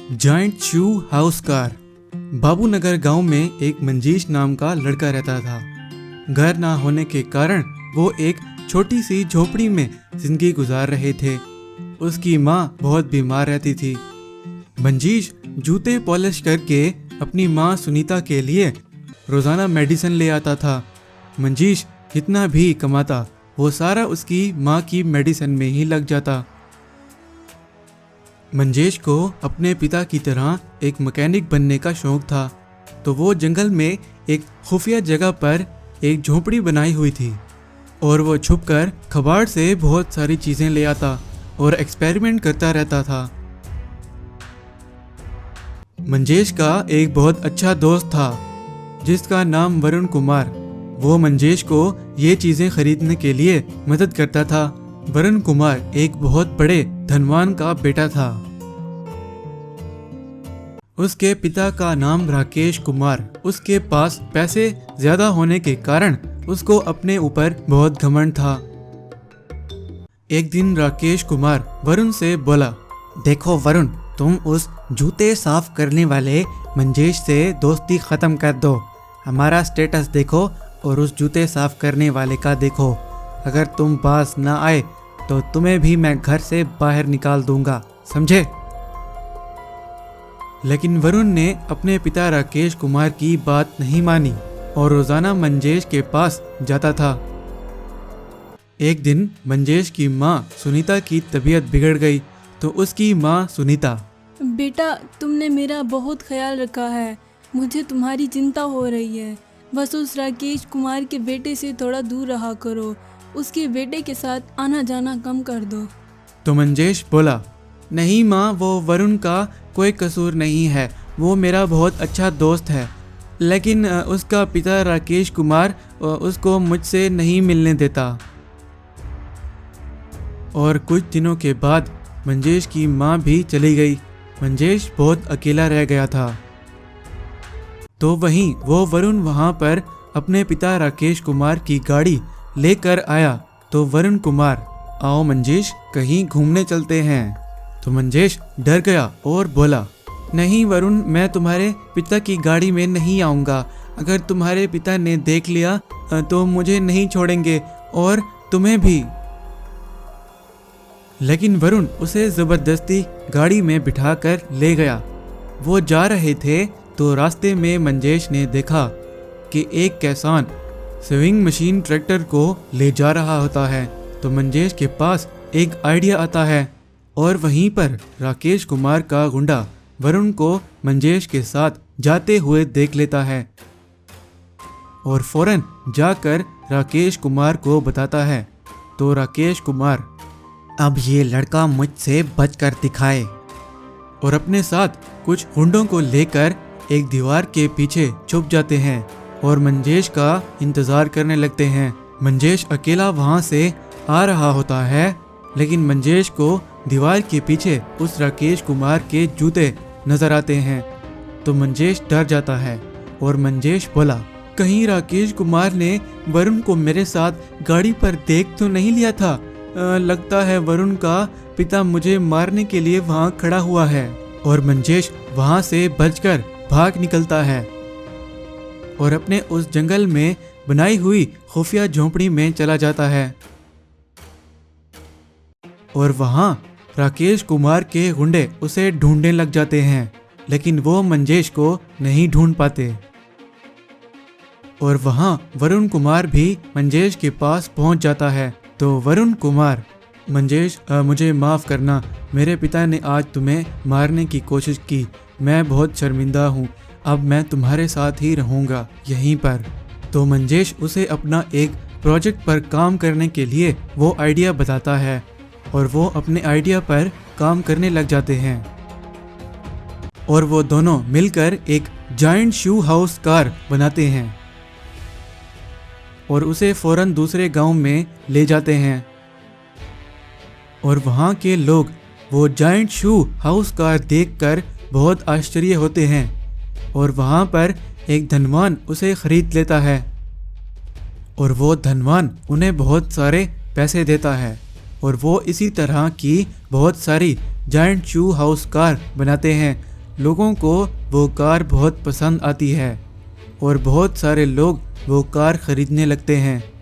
Giant शू house car. बाबू नगर गांव में एक मंजीश नाम का लड़का रहता था। घर ना होने के कारण वो एक छोटी सी झोपड़ी में जिंदगी गुजार रहे थे। उसकी माँ बहुत बीमार रहती थी। मंजीश जूते पॉलिश करके अपनी माँ सुनीता के लिए रोजाना मेडिसिन ले आता था। मंजीश जितना भी कमाता वो सारा उसकी माँ की मेडिसिन में ही लग जाता। मंजेश को अपने पिता की तरह एक मैकेनिक बनने का शौक था, तो वो जंगल में एक खुफिया जगह पर एक झोपड़ी बनाई हुई थी और वो छुपकर कबाड़ से बहुत सारी चीजें ले आता और एक्सपेरिमेंट करता रहता था। मंजेश का एक बहुत अच्छा दोस्त था जिसका नाम वरुण कुमार। वो मंजेश को ये चीजें खरीदने के लिए मदद करता था। वरुण कुमार एक बहुत बड़े धनवान का बेटा था। उसके पिता का नाम राकेश कुमार। उसके पास पैसे ज्यादा होने के कारण उसको अपने ऊपर बहुत घमंड था। एक दिन राकेश कुमार वरुण से बोला, देखो वरुण, तुम उस जूते साफ करने वाले मंजेश से दोस्ती खत्म कर दो। हमारा स्टेटस देखो और उस जूते साफ करने वाले का देखो। अगर तुम पास ना आए तो तुम्हें भी मैं घर से बाहर निकाल दूंगा, समझे? लेकिन वरुण ने अपने पिता राकेश कुमार की बात नहीं मानी और रोजाना मंजेश के पास जाता था। एक दिन मंजेश की माँ सुनीता की तबीयत बिगड़ गई तो उसकी माँ सुनीता, बेटा, तुमने मेरा बहुत ख्याल रखा है। मुझे तुम्हारी चिंता हो रही है। बस उस राकेश कुमार के बेटे से थोड़ा दूर रहा करो। उसके बेटे के साथ आना जाना कम कर दो। तो मंजेश बोला, नहीं माँ, वो वरुण का कोई कसूर नहीं है। वो मेरा बहुत अच्छा दोस्त है, लेकिन उसका पिता राकेश कुमार उसको मुझसे नहीं मिलने देता। और कुछ दिनों के बाद मंजेश की माँ भी चली गई। मंजेश बहुत अकेला रह गया था। तो वहीं वो वरुण वहाँ पर अपने पिता राकेश कुमार की गाड़ी लेकर आया। तो वरुण कुमार, आओ मंजेश, कहीं घूमने चलते हैं। तो मंजेश डर गया और बोला, नहीं वरुण, मैं तुम्हारे पिता की गाड़ी में नहीं आऊँगा। अगर तुम्हारे पिता ने देख लिया तो मुझे नहीं छोड़ेंगे और तुम्हें भी। लेकिन वरुण उसे जबरदस्ती गाड़ी में बिठाकर ले गया। वो जा रहे थे तो रास्ते में मंजेश ने देखा कि एक किसान स्विंग मशीन ट्रैक्टर को ले जा रहा होता है। तो मंजेश के पास एक आइडिया आता है और वहीं पर राकेश कुमार का गुंडा वरुण को मंजेश के साथ जाते हुए देख लेता है और फौरन जाकर राकेश कुमार को बताता है। तो राकेश कुमार अब ये लड़का मुझसे बचकर दिखाए और अपने साथ कुछ गुंडों को लेकर एक दीवार के पीछे छुप जाते हैं और मंजेश का इंतजार करने लगते हैं। मंजेश अकेला वहां से आ रहा होता है, लेकिन मंजेश को दीवार के पीछे उस राकेश कुमार के जूते नजर आते हैं। तो मंजेश डर जाता है और मंजेश बोला, कहीं राकेश कुमार ने वरुण को मेरे साथ गाड़ी पर देख तो नहीं लिया था। लगता है वरुण का पिता मुझे मारने के लिए वहां खड़ा हुआ है। और मंजेश वहां से बचकर भाग निकलता है और अपने उस जंगल में बनाई हुई खुफिया झोंपड़ी में चला जाता है। और वहां राकेश कुमार के गुंडे उसे ढूंढने लग जाते हैं, लेकिन वो मंजेश को नहीं ढूंढ पाते। और वहां वरुण कुमार भी मंजेश के पास पहुंच जाता है। तो वरुण कुमार, मंजेश, मुझे माफ़ करना, मेरे पिता ने आज तुम्हें मारने की कोशिश की। मैं बहुत शर्मिंदा हूँ। अब मैं तुम्हारे साथ ही रहूँगा यहीं पर। तो मंजेश उसे अपना एक प्रोजेक्ट पर काम करने के लिए वो आइडिया बताता है और वो अपने आइडिया पर काम करने लग जाते हैं और वो दोनों मिलकर एक जायंट शू हाउस कार बनाते हैं और उसे फौरन दूसरे गांव में ले जाते हैं। और वहां के लोग वो जायंट शू हाउस कार देखकर बहुत आश्चर्य होते हैं और वहां पर एक धनवान उसे खरीद लेता है और वो धनवान उन्हें बहुत सारे पैसे देता है और वो इसी तरह की बहुत सारी जायंट शू हाउस कार बनाते हैं लोगों को वो कार बहुत पसंद आती है और बहुत सारे लोग वो कार खरीदने लगते हैं।